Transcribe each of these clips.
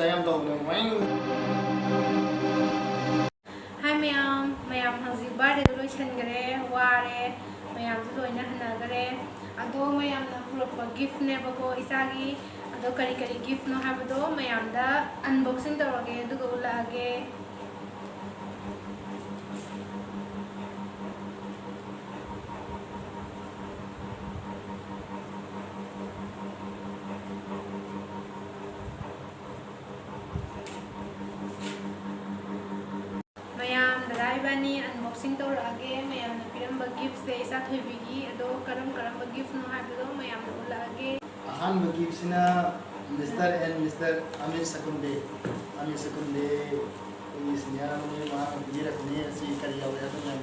am doing. Hi mayam hausi birthday do loichangare ware mayam du loina hanagare ado mayam na purokpa gift ne bako isagi ado kari gift no habado mayam da unboxing tawage aduga ulage mayam darai bani unboxing tawage mayam na piramba gift se isa thoibigi ado karam gift no habado mayam na ulage ahan gift sina Mr. and Mr. Amir Sakunde is near me ma gira ne si kari yaore to na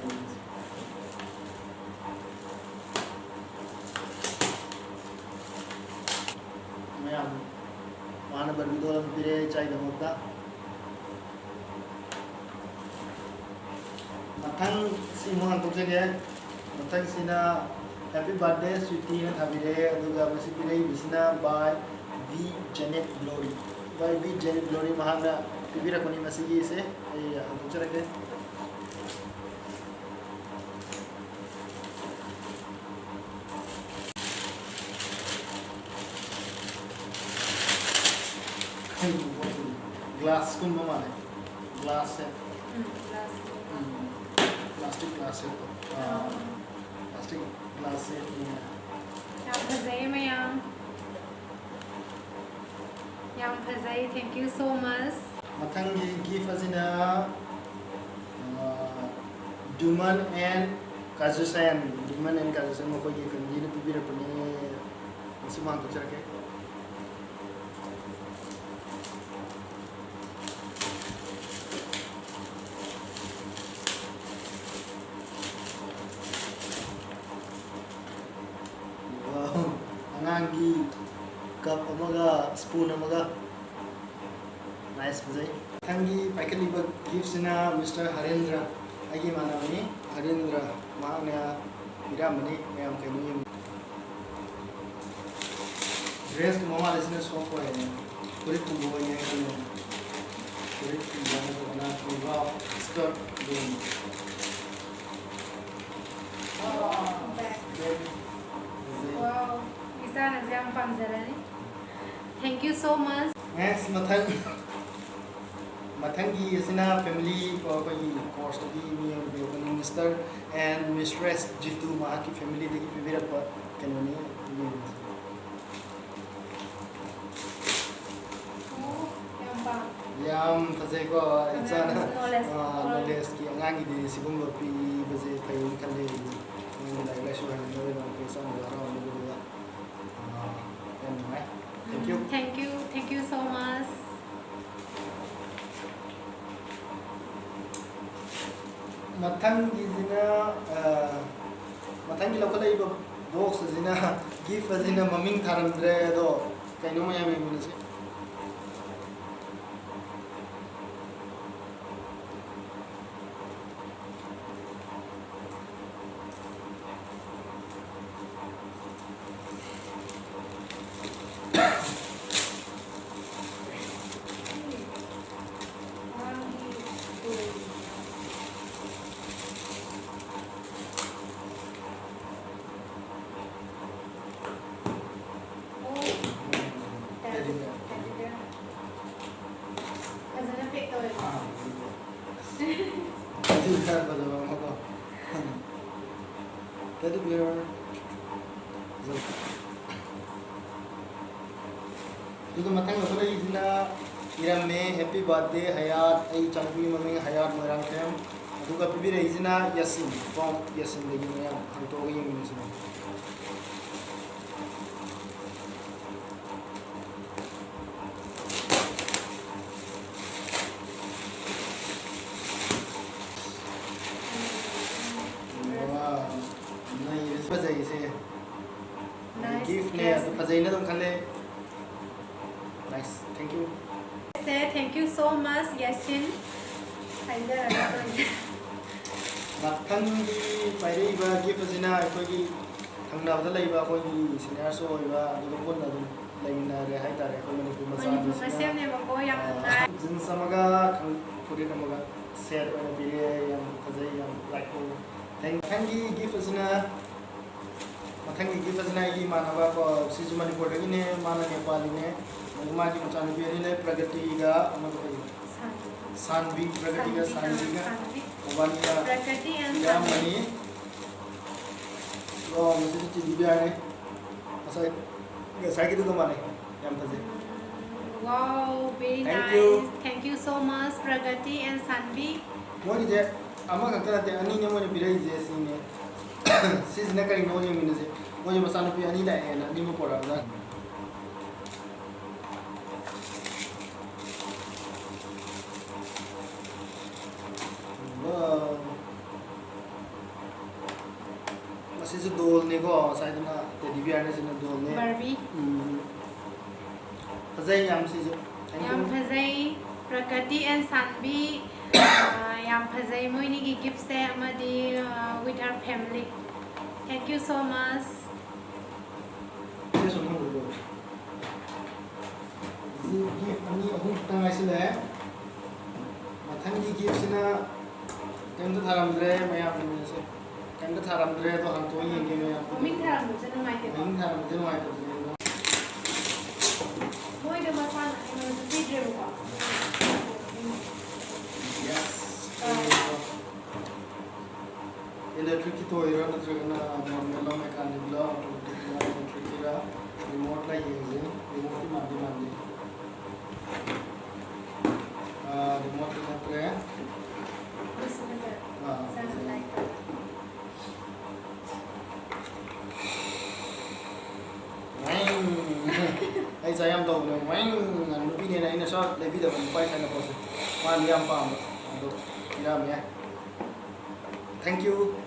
mayam mana barbido pire chai da mutta matang si mohang to jage matang sina happy birthday sweetie na thabire aduga masi pire bisna by V Janet Glory by V Janet Glory mahanga pibira koni masigi se ai to jage glass kun mama glass se plastic glass se plastic glass se Yang phazai mayam Yang phazai thank you so much mathang gi gift azina Duman and Kazusan mo ko gi family na pibira ko ni simang to jage angangi cup amaga spoon amaga nice bazai thangi paikali ba gifts na Mr. Harendra agi manamani Harendra mana iramani ayam kani dress ko mama lesna so ko hai puri ko bo ye kani puri ko jana ko na wow skirt doing wow isa na jam pamjarani thank you so much yes mathangi asina family ko course to be Mr. and Mistress Jitu mahaki family de pibira pa kanoni yam phase ko exana knowledge ki angangi de sigumba pi baje pai khalle ni la lesson han no na pesa no ra no la thank you so much mathangi lokala iba box zina gift zina maming tharandre do kaino maya me munase teddy bear juga matang lokala izina irame happy birthday hayat ai changpi mami hayat marang tem juga pibira izina yasin from yasin lagi ya hanto ga yung izina gift ne pajaina dum khale nice thank you say thank you so much Yasin mathang gi pairi ba gift jina ko gi thangna da lai ba ko gi senior so ba du ko na du लेमिनारे हाय तारे को Manipur Manipur masem ne bako yam nungai. Jeans amaga furi amaga set oina pire yam fazai yam like ko thank you gift asina mathangi gift asina gi manaba ko siju manipur gi ne mana nepali ne ma gi machani pire ne pragati ga amaga sanvi pragati ga sanvi ga mobani ga Prakati and ya mani lo musi chi dibya ne asai sai ki to mane yam fazai. Wow, very Thank nice. you. Thank you so much, Pragati and Sanvi. Moni je ama ka kara te ani ne moni birai je sine sis na kari no je mine je moni masana pi ani da ena ni mo pora na wow masi je dol ne go sai na te divyar ne sine dol ne Barbie. fazai yam si je Yam Phazai, Prakati and Sanvi. Yam Phazai Moini gi gift se amadi with our family. Thank you so much. ये सुनो बोलो जी gift अनि अहुम तंग आइसले मथंगी gift सिना केंद्र थारमद्रे मया अपने से केंद्र थारमद्रे तो हम तो येंगे मैं आपको Ming tharam do chana mai te. नहीं थारमद्रे नो आइतो Moi de masana ino de video ko. Yes electric की तो इरा नत्रगना नॉर्मल में कान दिला इलेक्ट्रिक इरा रिमोट ला येंगे रिमोट की मांदी मांदी रिमोट की नत्रे This is it. Sounds like that. ai saya am tahu nih, main nubi ni na shot lebih dah berapa sana pos, mana yang paham, aduh, iram ya, thank you,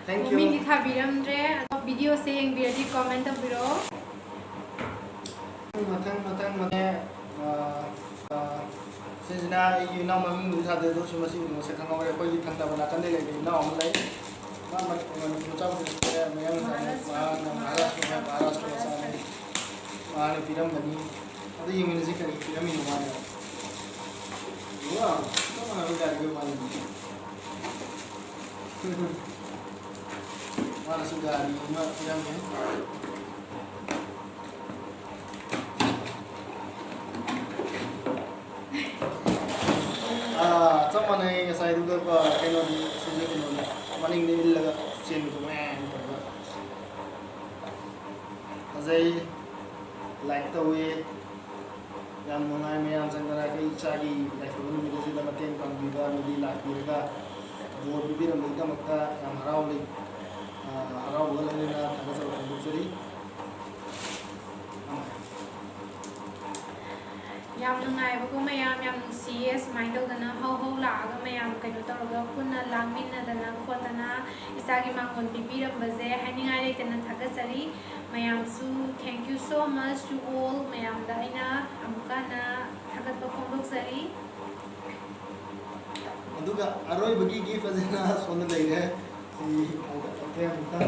thank Mummy you. ki thabiramdre video se yang biar di comment biro. Matang, sejena ini nama minggu tadi tu cuma sih masa kangkau mereka pergi tangkap anak ni lagi, nama mulai, mana macam tu saya memang mana malas tu sana. Mana film bani, ada yang mana sih kali film ini mana? Wah, mana ada lagi mana? Mana sudah ada mana film ni? Sama ni saya juga kena di sini kena, mana ini illa chain tu mana? Azai like the way yang mengai yang sangkara ke icari like the way kita sudah matiin panggilan mudi laki mereka buat bibir mereka makta yang harau ni harau boleh ni na tangga sama tangga suri Yam nungai ba ko mayam yam CS mind do dana ho la ga mayam kaino tawga kunna langmin na dana khotana isagi mangon bibiram baze haningai le tana thagasari mayam su thank you so much to all mayam da ina amkana thagat ba phongdoksari aduga aroi bagi gift azina sona leire si ate amka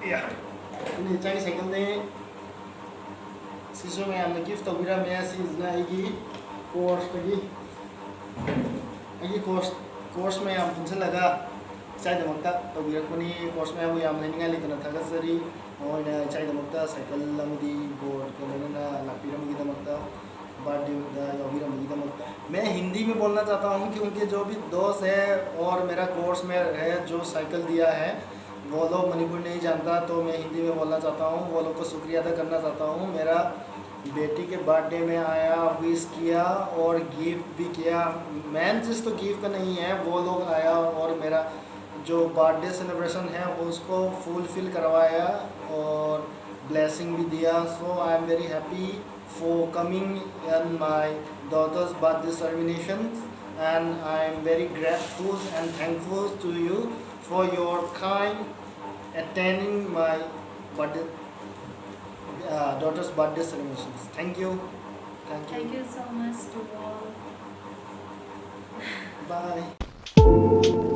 ya ini cari cycle ni siswa yang nak gift tahu bila saya sih zina lagi course में हम तुमसे लगा चाहे दमकता तो विरक पनी course में हम यहाँ नहीं निकाली तो न थका सरी और न चाहे दमकता साइकिल लम्बी बोर्ड के मैंने ना लापीरा मुझे दमकता बर्थडे दा योगीरा मुझे दमकता मैं हिंदी में बोलना चाहता हूँ कि उनके जो भी दोस्त है और मेरा कोर्स में है जो साइकिल दिया है वो लोग मणिपुर नहीं जानता तो मैं हिंदी में बोलना चाहता हूँ वो लोग को शुक्रिया अदा करना चाहता हूँ मेरा बेटी के बर्थडे में आया विश किया और गिफ्ट भी किया मैन जिस तो गिफ्ट का नहीं है वो लोग आया और मेरा जो बर्थडे सेलिब्रेशन है उसको फुलफिल करवाया और ब्लेसिंग भी दिया so I am very happy for coming in my daughter's birthday celebration and I am very grateful and thankful to you for your kind attending my birthday, daughter's birthday celebrations. Thank you. Thank you so much to all. Bye.